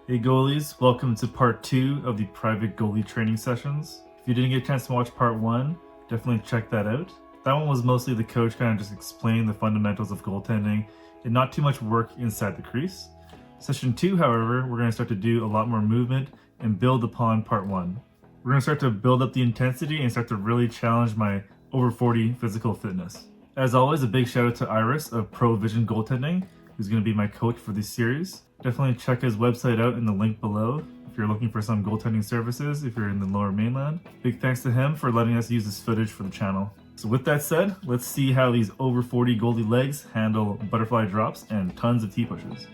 Hey goalies, welcome to part 2 of the private goalie training sessions. If you didn't get a chance to watch part 1, definitely check that out. That one was mostly the coach kind of just explaining the fundamentals of goaltending and not too much work inside the crease. Session 2, however, we're going to start to do a lot more movement and build upon part 1. We're going to start to build up the intensity and start to really challenge my over 40 physical fitness. As always, a big shout out to Iris of Pro Vision Goaltending, who's going to be my coach for this series. Definitely check his website out in the link below if you're looking for some goaltending services if you're in the Lower Mainland. Big thanks to him for letting us use this footage for the channel. So with that said, let's see how these over 40 goalie legs handle butterfly drops and tons of T-pushes.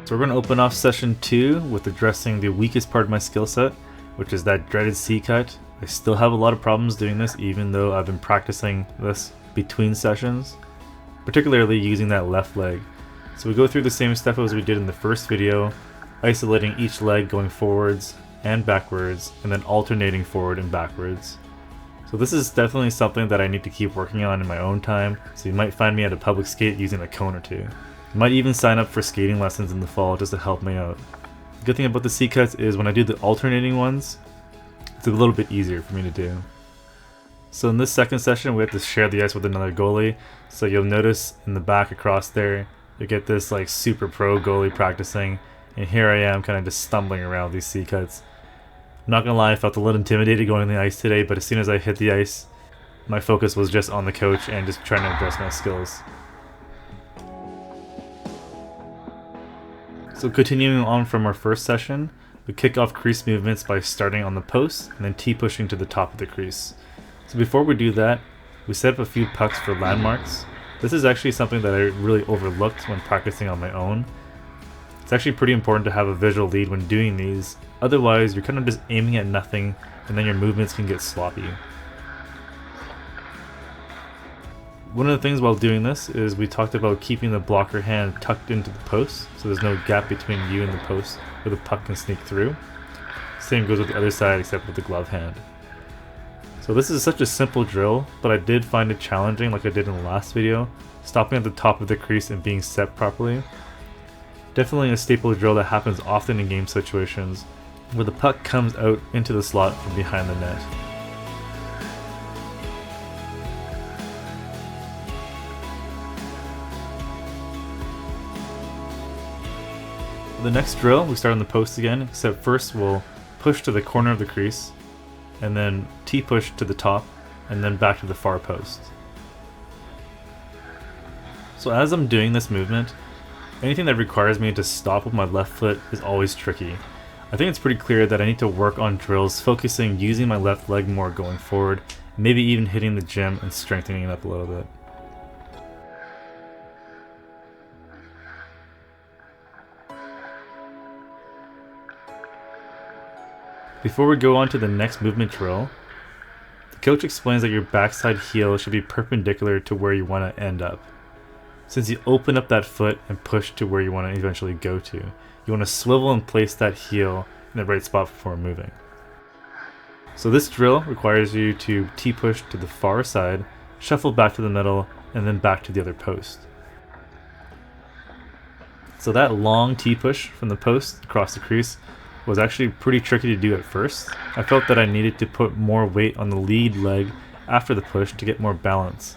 So we're going to open off session 2 with addressing the weakest part of my skill set, which is that dreaded C-cut. I still have a lot of problems doing this even though I've been practicing this between sessions, particularly using that left leg. So we go through the same stuff as we did in the first video, isolating each leg going forwards and backwards, and then alternating forward and backwards. So this is definitely something that I need to keep working on in my own time, so you might find me at a public skate using a cone or two. You might even sign up for skating lessons in the fall just to help me out. The good thing about the C-cuts is when I do the alternating ones, it's a little bit easier for me to do. So in this second session we have to share the ice with another goalie, so you'll notice in the back across there you get this like super pro goalie practicing, and here I am kind of just stumbling around these C-cuts. I'm not gonna lie, I felt a little intimidated going on the ice today, but as soon as I hit the ice my focus was just on the coach and just trying to address my skills. So continuing on from our first session, we kick off crease movements by starting on the post and then T-pushing to the top of the crease. So before we do that, we set up a few pucks for landmarks. This is actually something that I really overlooked when practicing on my own. It's actually pretty important to have a visual lead when doing these, otherwise you're kind of just aiming at nothing and then your movements can get sloppy. One of the things while doing this is we talked about keeping the blocker hand tucked into the post, so there's no gap between you and the post where the puck can sneak through. Same goes with the other side except with the glove hand. So this is such a simple drill, but I did find it challenging like I did in the last video, stopping at the top of the crease and being set properly. Definitely a staple drill that happens often in game situations, where the puck comes out into the slot from behind the net. The next drill, we start on the post again, except first we'll push to the corner of the crease, and then T-push to the top, and then back to the far post. So as I'm doing this movement, anything that requires me to stop with my left foot is always tricky. I think it's pretty clear that I need to work on drills focusing using my left leg more going forward, maybe even hitting the gym and strengthening it up a little bit. Before we go on to the next movement drill, the coach explains that your backside heel should be perpendicular to where you want to end up. Since you open up that foot and push to where you want to eventually go to, you want to swivel and place that heel in the right spot before moving. So this drill requires you to T-push to the far side, shuffle back to the middle, and then back to the other post. So that long T-push from the post across the crease was actually pretty tricky to do at first. I felt that I needed to put more weight on the lead leg after the push to get more balance,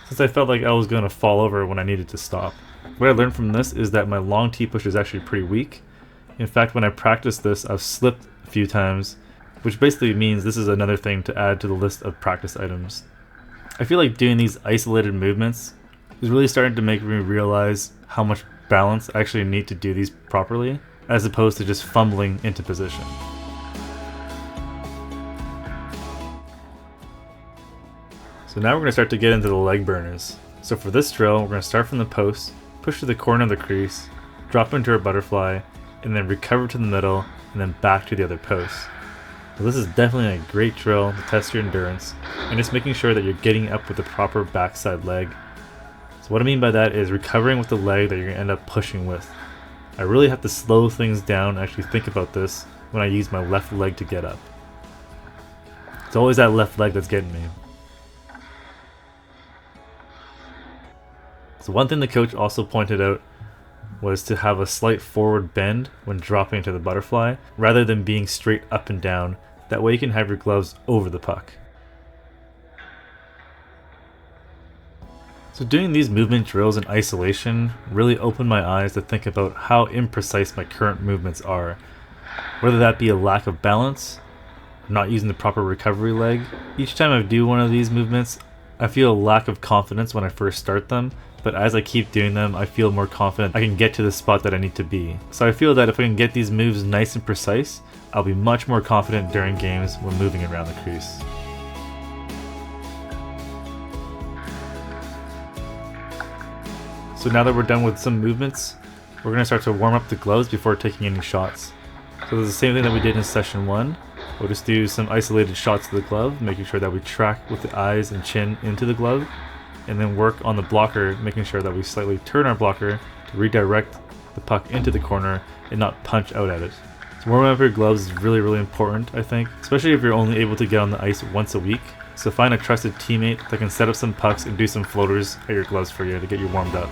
since I felt like I was going to fall over when I needed to stop. What I learned from this is that my long T-push is actually pretty weak. In fact, when I practiced this, I've slipped a few times, which basically means this is another thing to add to the list of practice items. I feel like doing these isolated movements is really starting to make me realize how much balance I actually need to do these properly, as opposed to just fumbling into position. So now we're going to start to get into the leg burners. So for this drill, we're going to start from the post, push to the corner of the crease, drop into a butterfly, and then recover to the middle, and then back to the other post. So this is definitely a great drill to test your endurance, and just making sure that you're getting up with the proper backside leg. So what I mean by that is recovering with the leg that you're going to end up pushing with. I really have to slow things down and actually think about this when I use my left leg to get up. It's always that left leg that's getting me. So one thing the coach also pointed out was to have a slight forward bend when dropping into the butterfly, rather than being straight up and down. That way you can have your gloves over the puck. So doing these movement drills in isolation really opened my eyes to think about how imprecise my current movements are. Whether that be a lack of balance, not using the proper recovery leg. Each time I do one of these movements, I feel a lack of confidence when I first start them, but as I keep doing them, I feel more confident I can get to the spot that I need to be. So I feel that if I can get these moves nice and precise, I'll be much more confident during games when moving around the crease. So now that we're done with some movements, we're going to start to warm up the gloves before taking any shots. So there's the same thing that we did in session 1. We'll just do some isolated shots of the glove, making sure that we track with the eyes and chin into the glove, and then work on the blocker, making sure that we slightly turn our blocker to redirect the puck into the corner and not punch out at it. So warming up your gloves is really, really important, I think, especially if you're only able to get on the ice once a week. So find a trusted teammate that can set up some pucks and do some floaters at your gloves for you to get you warmed up.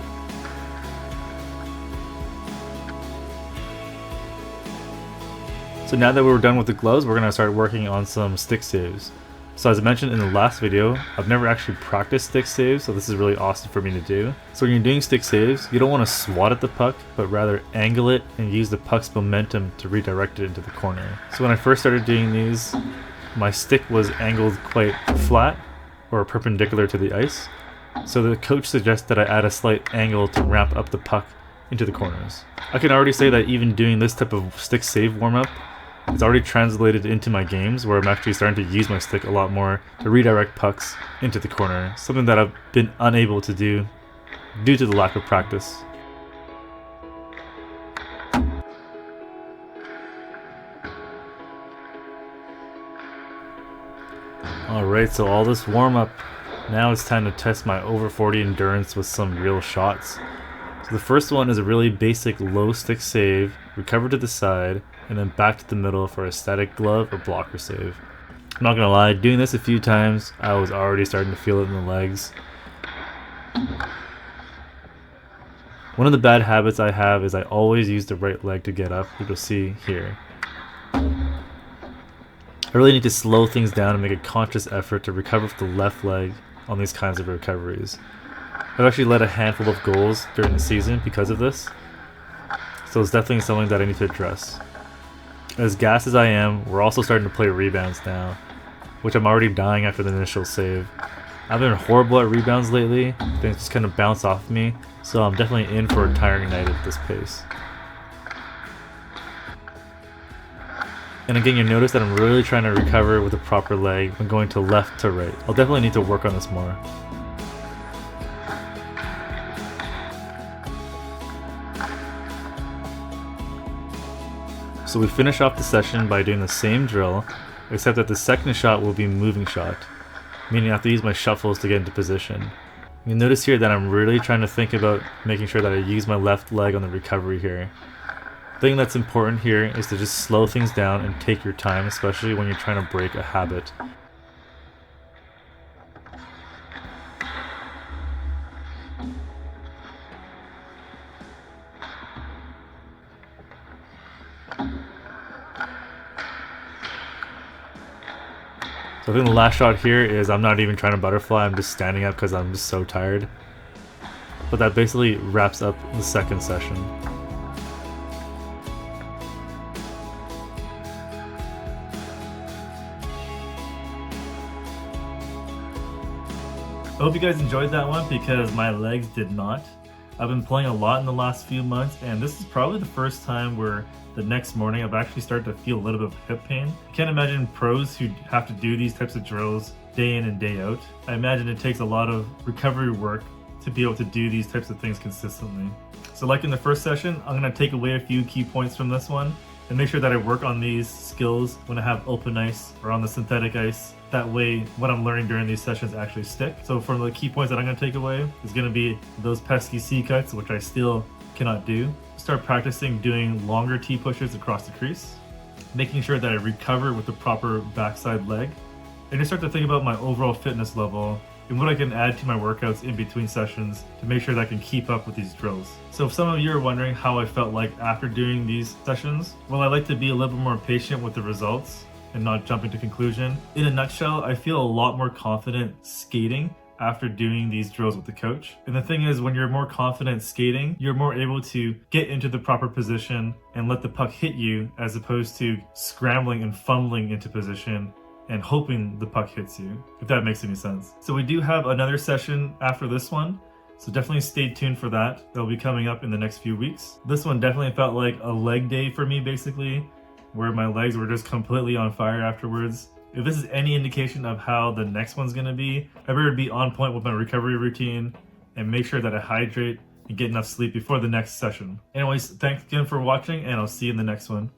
So now that we're done with the gloves, we're going to start working on some stick saves. So as I mentioned in the last video, I've never actually practiced stick saves, so this is really awesome for me to do. So when you're doing stick saves, you don't want to swat at the puck, but rather angle it and use the puck's momentum to redirect it into the corner. So when I first started doing these, my stick was angled quite flat or perpendicular to the ice. So the coach suggests that I add a slight angle to ramp up the puck into the corners. I can already say that even doing this type of stick save warm-up, it's already translated into my games where I'm actually starting to use my stick a lot more to redirect pucks into the corner, something that I've been unable to do due to the lack of practice. Alright, so all this warm-up, now it's time to test my over 40 endurance with some real shots. So the first one is a really basic low stick save, recover to the side, and then back to the middle for a static glove or blocker save. I'm not gonna lie, doing this a few times, I was already starting to feel it in the legs. One of the bad habits I have is I always use the right leg to get up, you'll see here. I really need to slow things down and make a conscious effort to recover with the left leg on these kinds of recoveries. I've actually led a handful of goals during the season because of this, so it's definitely something that I need to address. As gassed as I am, we're also starting to play rebounds now, which I'm already dying after the initial save. I've been horrible at rebounds lately, things just kind of bounce off me, so I'm definitely in for a tiring night at this pace. And again, you notice that I'm really trying to recover with the proper leg when going to left to right. I'll definitely need to work on this more. So we finish off the session by doing the same drill, except that the second shot will be moving shot, meaning I have to use my shuffles to get into position. You'll notice here that I'm really trying to think about making sure that I use my left leg on the recovery here. The thing that's important here is to just slow things down and take your time, especially when you're trying to break a habit. So I think the last shot here is I'm not even trying to butterfly, I'm just standing up because I'm just so tired. But that basically wraps up the second session. I hope you guys enjoyed that one because my legs did not. I've been playing a lot in the last few months, and this is probably the first time where the next morning I've actually started to feel a little bit of hip pain. I can't imagine pros who have to do these types of drills day in and day out. I imagine it takes a lot of recovery work to be able to do these types of things consistently. So like in the first session, I'm going to take away a few key points from this one and make sure that I work on these skills when I have open ice or on the synthetic ice. That way, what I'm learning during these sessions actually stick. So from the key points that I'm going to take away is going to be those pesky C cuts, which I still cannot do. Start practicing doing longer T pushes across the crease, making sure that I recover with the proper backside leg, and just start to think about my overall fitness level and what I can add to my workouts in between sessions to make sure that I can keep up with these drills. So if some of you are wondering how I felt like after doing these sessions, well, I like to be a little bit more patient with the results and not jumping to conclusion. In a nutshell, I feel a lot more confident skating after doing these drills with the coach. And the thing is, when you're more confident skating, you're more able to get into the proper position and let the puck hit you, as opposed to scrambling and fumbling into position and hoping the puck hits you, if that makes any sense. So we do have another session after this one, so definitely stay tuned for that. That'll be coming up in the next few weeks. This one definitely felt like a leg day for me, basically, where my legs were just completely on fire afterwards. If this is any indication of how the next one's gonna be, I better be on point with my recovery routine and make sure that I hydrate and get enough sleep before the next session. Anyways, thanks again for watching, and I'll see you in the next one.